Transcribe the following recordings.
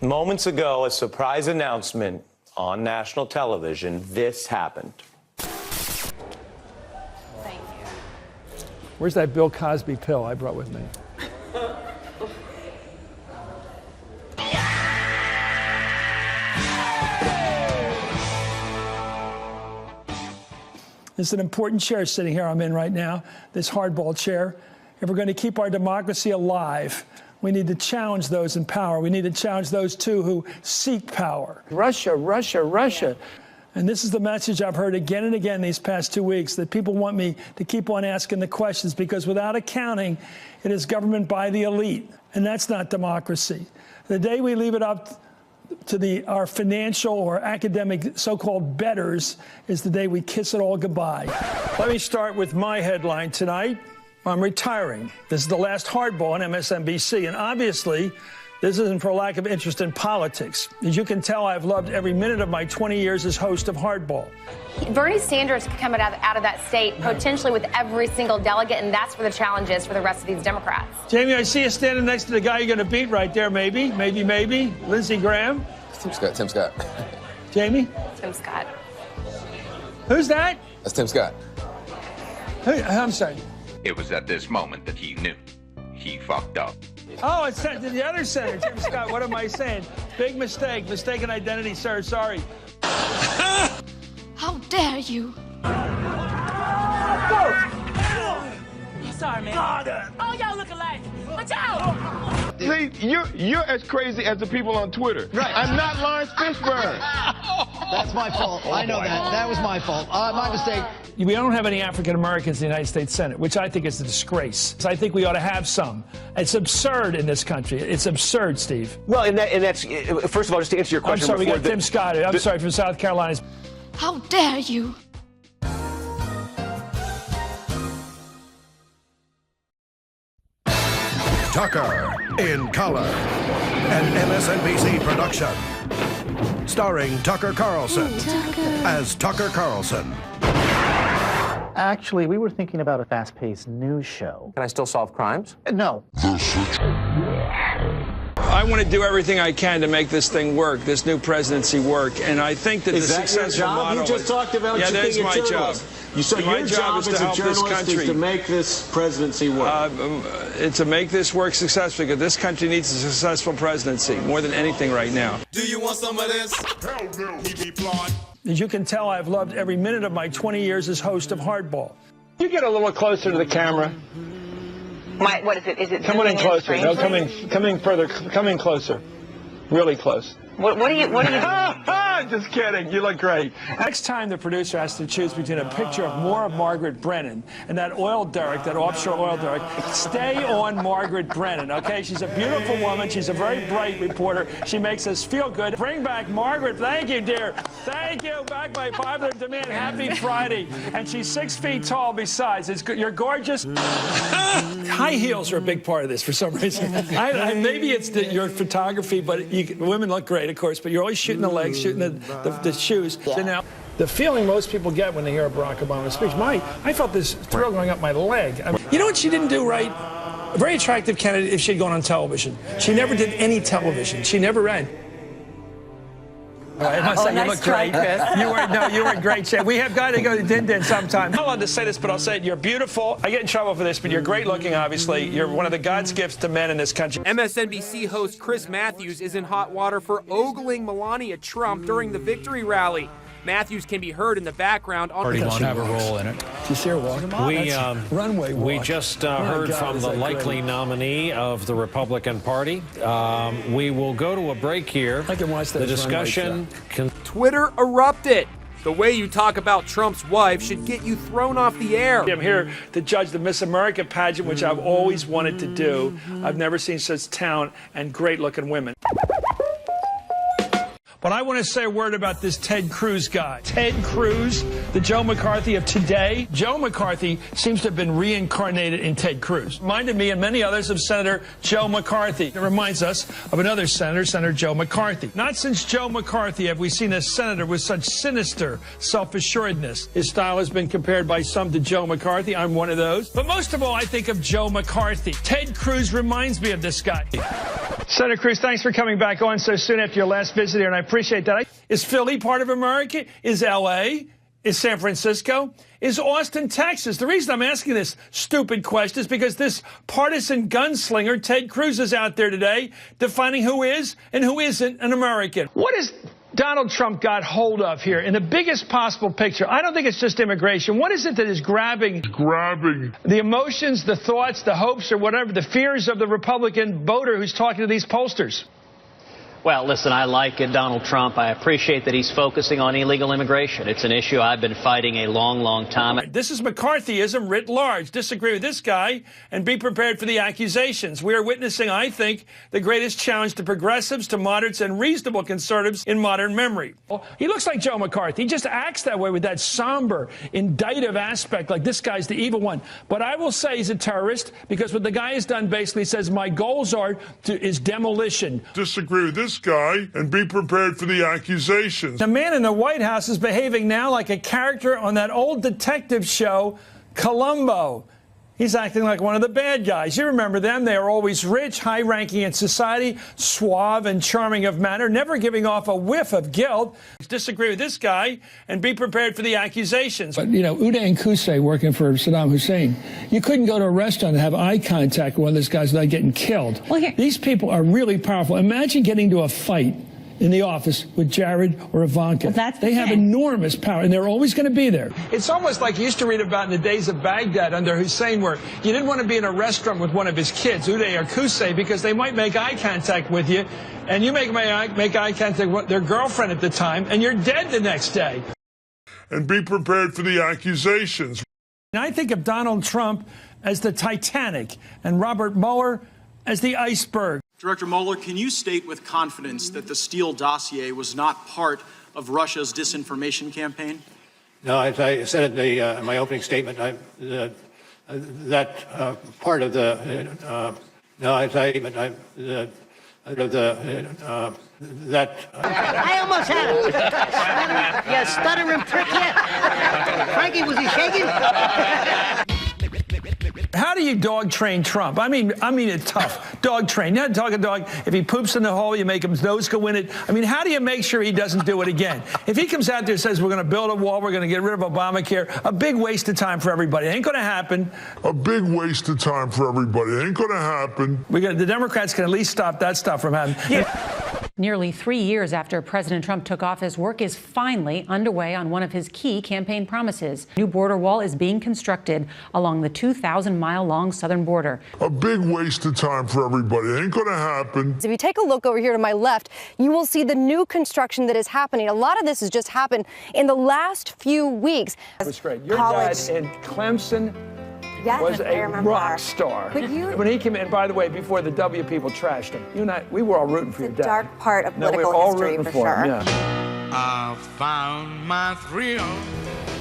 Moments ago, a surprise announcement on national television. This happened. Thank you. Where's that Bill Cosby pill I brought with me? It's an important chair sitting here I'm in right now, this hardball chair. If we're going to keep our democracy alive, we need to challenge those in power. We need to challenge those, too, who seek power. Russia, Russia, Russia. And this is the message I've heard again and again these past 2 weeks, that people want me to keep on asking the questions, because without accounting, it is government by the elite, and that's not democracy. The day we leave it up to our financial or academic so-called betters is the day we kiss it all goodbye. Let me start with my headline tonight. I'm retiring. This is the last hardball on MSNBC, and obviously, this isn't for lack of interest in politics. As you can tell, I've loved every minute of my 20 years as host of Hardball. Bernie Sanders could come out of that state potentially with every single delegate, and that's where the challenge is for the rest of these Democrats. Jamie, I see you standing next to the guy you're going to beat right there, maybe. Lindsey Graham. Tim Scott. Jamie? Tim Scott. Who's that? That's Tim Scott. I'm sorry. It was at this moment that he knew he fucked up. Oh, it's the other senator, Tim Scott. What am I saying? Big mistake. Mistaken identity, sir. Sorry. How dare you? Sorry, man. Oh, y'all look alike. Watch out! See, you're as crazy as the people on Twitter. Right. I'm not Lawrence Fishburne. That's my fault. I know that. That was my fault. My mistake. We don't have any African Americans in the United States Senate, which I think is a disgrace. I think we ought to have some. It's absurd in this country. It's absurd, Steve. Well, and that's first of all, just to answer your question. I'm sorry, we got Tim Scott. I'm sorry, from South Carolina. How dare you? Tucker in Color, an MSNBC production. Starring Tucker Carlson as Tucker Carlson. Actually, we were thinking about a fast-paced news show. Can I still solve crimes? No. I want to do everything I can to make this thing work, this new presidency work, and I think that the successful model. You just talked about yeah, you being a my job. You said my your job is as to a help this journalist country. is to make this presidency work. It's to make this work successfully, because this country needs a successful presidency more than anything right now. Do you want some of this? Hell no. He be blonde. As you can tell, I've loved every minute of my 20 years as host of Hardball. You get a little closer to the camera. What is it? Is it come in closer? No, come in further. Come in closer. Really close. What are you? Just kidding. You look great. Next time the producer has to choose between a picture of more of Margaret Brennan and that oil derrick, that offshore oil derrick, stay on Margaret Brennan, okay? She's a beautiful woman. She's a very bright reporter. She makes us feel good. Bring back Margaret. Thank you, dear. Thank you. Back by popular demand. Happy Friday. And she's 6 feet tall besides. You're gorgeous. High heels are a big part of this for some reason. Maybe it's your photography, but women look great, of course, but you're always shooting the legs, shooting the shoes. Yeah. Now, the feeling most people get when they hear a Barack Obama speech, I felt this thrill going up my leg. I mean, you know what she didn't do right? A very attractive candidate if she had gone on television. She never did any television. She never ran. I must say, you look great. You were in great shape. We have got to go to Din Din sometime. I'm not allowed to say this, but I'll say it. You're beautiful. I get in trouble for this, but you're great looking, obviously. You're one of the God's gifts to men in this country. MSNBC host Chris Matthews is in hot water for ogling Melania Trump during the victory rally. Matthews can be heard in the background. Party won't have a role in it. Do you see her walking? Runway walk. We just heard from the likely nominee of the Republican Party. We will go to a break here. I can watch that. The discussion. Twitter erupted. The way you talk about Trump's wife should get you thrown off the air. I'm here to judge the Miss America pageant, which I've always wanted to do. I've never seen such talent and great-looking women. But I want to say a word about this Ted Cruz guy. Ted Cruz, the Joe McCarthy of today. Joe McCarthy seems to have been reincarnated in Ted Cruz. Reminded me and many others of Senator Joe McCarthy. It reminds us of another senator, Senator Joe McCarthy. Not since Joe McCarthy have we seen a senator with such sinister self-assuredness. His style has been compared by some to Joe McCarthy. I'm one of those. But most of all, I think of Joe McCarthy. Ted Cruz reminds me of this guy. Senator Cruz, thanks for coming back on so soon after your last visit here, and I appreciate that. Is Philly part of America? Is L.A.? Is San Francisco? Is Austin, Texas? The reason I'm asking this stupid question is because this partisan gunslinger, Ted Cruz, is out there today defining who is and who isn't an American. What is Donald Trump got hold of here in the biggest possible picture? I don't think it's just immigration. What is it that is grabbing the emotions, the thoughts, the hopes, or whatever, the fears of the Republican voter who's talking to these pollsters? Well, listen, I like Donald Trump. I appreciate that he's focusing on illegal immigration. It's an issue I've been fighting a long, long time. This is McCarthyism writ large. Disagree with this guy and be prepared for the accusations. We are witnessing, I think, the greatest challenge to progressives, to moderates, and reasonable conservatives in modern memory. He looks like Joe McCarthy. He just acts that way with that somber, indictive aspect, like this guy's the evil one. But I will say he's a terrorist because what the guy has done basically says my goals is demolition. Disagree with this guy and be prepared for the accusations. The man in the White House is behaving now like a character on that old detective show, Columbo. He's acting like one of the bad guys. You remember them. They are always rich, high-ranking in society, suave and charming of manner, never giving off a whiff of guilt. Disagree with this guy and be prepared for the accusations. But, you know, Uday and Qusay working for Saddam Hussein, you couldn't go to a restaurant and have eye contact with one of these guys without getting killed. Well, these people are really powerful. Imagine getting into a fight in the office with Jared or Ivanka. Well, they have enormous power, and they're always going to be there. It's almost like you used to read about in the days of Baghdad under Hussein, where you didn't want to be in a restaurant with one of his kids, Uday or Qusay, because they might make eye contact with you, and you make eye contact with their girlfriend at the time, and you're dead the next day. And be prepared for the accusations. And I think of Donald Trump as the Titanic and Robert Mueller as the iceberg. Director Mueller, can you state with confidence that the Steele dossier was not part of Russia's disinformation campaign? No, as I said in my opening statement, that part of the I almost had it. You stuttering prick yet? Frankie, was he shaking? How do you dog train Trump? I mean it tough. Dog train. You know, dog a dog. If he poops in the hole, you make his nose go in it. I mean, how do you make sure he doesn't do it again? If he comes out there and says we're going to build a wall, we're going to get rid of Obamacare, a big waste of time for everybody. It ain't going to happen. A big waste of time for everybody. It ain't going to happen. The Democrats can at least stop that stuff from happening. Yeah. Nearly 3 years after President Trump took office, work is finally underway on one of his key campaign promises. A new border wall is being constructed along the 2,000-mile-long southern border. A big waste of time for everybody. It ain't going to happen. If you take a look over here to my left, you will see the new construction that is happening. A lot of this has just happened in the last few weeks. That's great. Your dad in Clemson was a rock star. When he came in, by the way, before the W people trashed him, you and I, we were all rooting for your dad. Dark part of political we were all history, rooting for for sure. him, yeah. I found my thrill.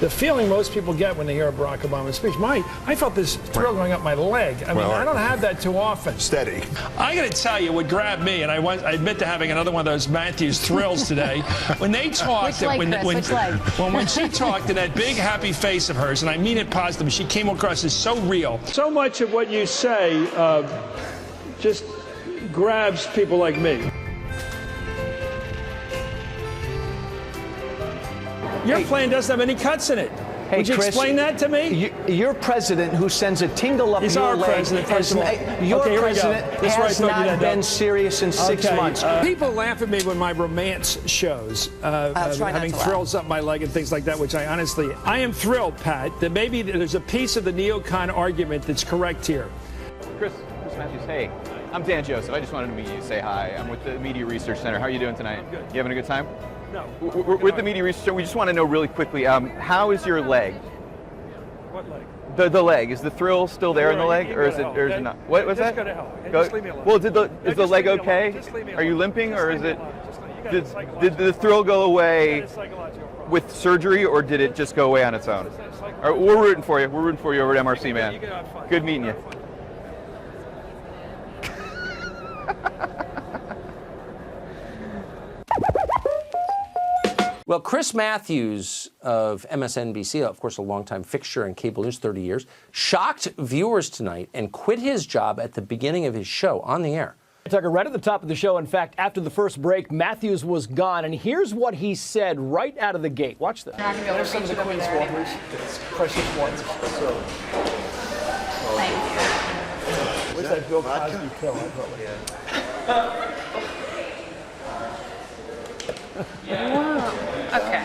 The feeling most people get when they hear a Barack Obama speech, I felt this thrill going up my leg. I mean, I don't have that too often. Steady. I got to tell you what grabbed me, and I admit to having another one of those Matthews thrills today. When they talked, when she talked in that big happy face of hers, and I mean it positively, she came across as so real. So much of what you say just grabs people like me. Your plan doesn't have any cuts in it. Hey, Would you Chris, explain that to me? Your president, who sends a tingle up He's your our leg, president, first of all. Your Okay, president has not been serious in 6 months. People laugh at me when my romance shows, having thrills up my leg and things like that, which I am thrilled, Pat, that maybe there's a piece of the neocon argument that's correct here. Chris Matthews, hey, I'm Dan Joseph. I just wanted to meet you, say hi. I'm with the Media Research Center. How are you doing tonight? I'm good. You having a good time? No. We're with the Media Research Center. We just want to know really quickly, how is your leg? What leg? The leg. Is the thrill still there in the leg, or is it not? What was that? Just go to hell. Just leave me alone. Well, is the leg okay? Are you limping, or is it? Did the thrill go away with surgery, or did it just go away on its own? All right, we're rooting for you. We're rooting for you over at MRC, man. Good meeting you. Well, Chris Matthews of MSNBC, of course, a longtime fixture in cable news, 30 years, shocked viewers tonight and quit his job at the beginning of his show on the air. Tucker, right at the top of the show, in fact, after the first break, Matthews was gone, and here's what he said right out of the gate. Watch this. There's some of the Queen's waters, precious waters. So. Thank you. Where's that Bill Cosby pill? Wow. Okay.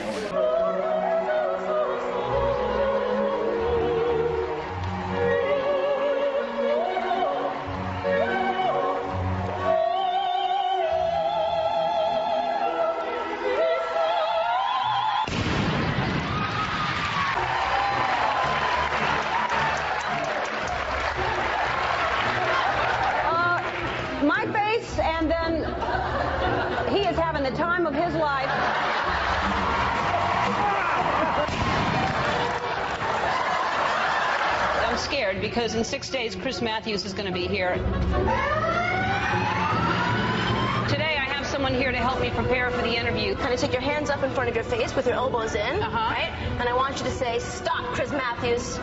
My face, and then he is having the time of his life. I'm scared because in 6 days, Chris Matthews is going to be here. Today, I have someone here to help me prepare for the interview. Kind of take your hands up in front of your face with your elbows in, right? And I want you to say, "Stop, Chris Matthews."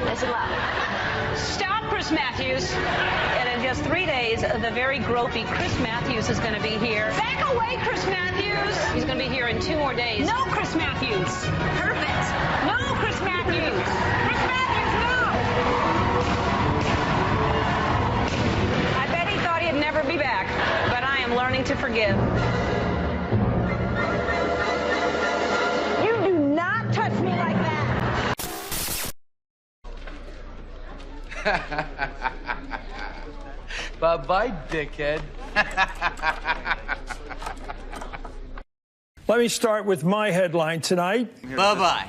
Nice and loud. Stop, Chris Matthews. And in just 3 days, the very gropey Chris Matthews is going to be here. Back away, Chris Matthews. He's going to be here in 2 more days. No, Chris Matthews. Perfect. No, Chris Matthews. Chris Matthews, no. I bet he thought he'd never be back, but I am learning to forgive. You do not touch me like that. Bye-bye, dickhead. Let me start with my headline tonight. Bye-bye.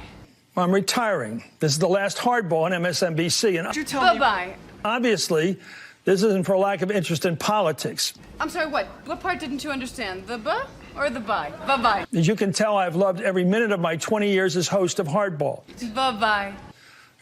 I'm retiring. This is the last hardball on MSNBC. And Bye-bye. obviously, this isn't for lack of interest in politics. I'm sorry, what? What part didn't you understand? The buh or the bye? Bye-bye. As you can tell, I've loved every minute of my 20 years as host of Hardball. Bye-bye.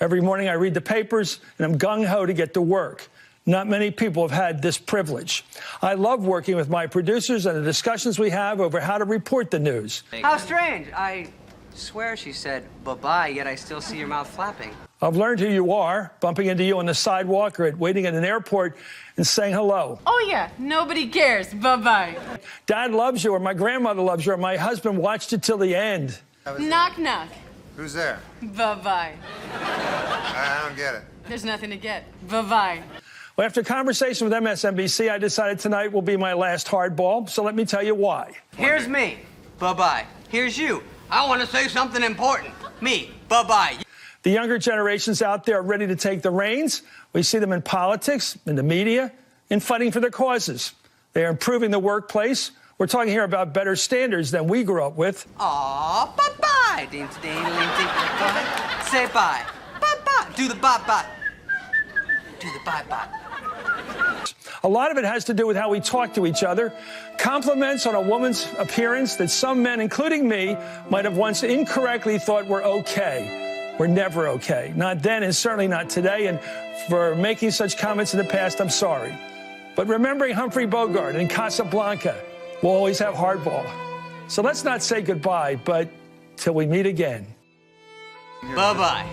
Every morning I read the papers, and I'm gung-ho to get to work. Not many people have had this privilege. I love working with my producers and the discussions we have over how to report the news. How strange. I swear she said bye-bye, yet I still see your mouth flapping. I've learned who you are, bumping into you on the sidewalk or waiting at an airport and saying hello. Oh, yeah. Nobody cares. Bye-bye. Dad loves you, or my grandmother loves you, or my husband watched it till the end. Knock, knock. Who's there? Bye-bye. I don't get it. There's nothing to get. Bye-bye. Well, after a conversation with MSNBC, I decided tonight will be my last hardball, so let me tell you why. Here's me. Bye-bye. Here's you. I want to say something important. Me. Bye-bye. The younger generations out there are ready to take the reins. We see them in politics, in the media, in fighting for their causes. They are improving the workplace. We're talking here about better standards than we grew up with. Aw, bye-bye. Say bye. Bye-bye. Do the bye-bye. Do the bye-bye. A lot of it has to do with how we talk to each other. Compliments on a woman's appearance that some men, including me, might have once incorrectly thought were okay. We're never okay. Not then and certainly not today. And for making such comments in the past, I'm sorry. But remembering Humphrey Bogart and Casablanca, we'll always have hardball. So let's not say goodbye, but till we meet again. Bye-bye.